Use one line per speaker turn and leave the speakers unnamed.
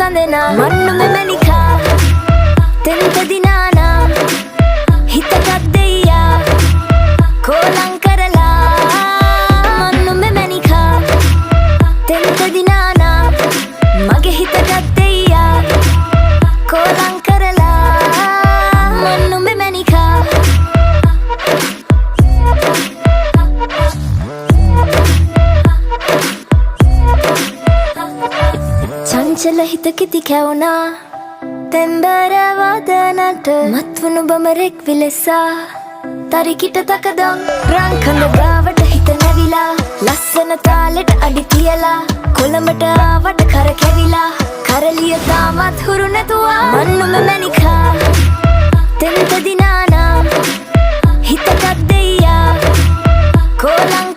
විසඳෙන මන්නු මෙමනිකා තෙන්ත දිනානා හිතගත් දෙයියා කෝලං කරලා මන්නු මෙමනිකා තෙන්ත දිනානා මගේ හිතගත් දෙයියා කෝලං කරලා මන්නු මෙමනිකා චංචල හිත කිති කැවුනා තෙම්බර වදනට මත්වුණු බමරෙක් විලෙසා තරිකිට තකදම් රංකඳ ගාවට හිත නැවිලා ලස්සන තාලෙට අඩි තියලා කොළඹට ආවට කර කැවිලා කරලිය තාමත් හුරු නැතුවා මන්නුම මැනිකා තෙන්ත දිනානා හිතගත් දෙයියා කෝලං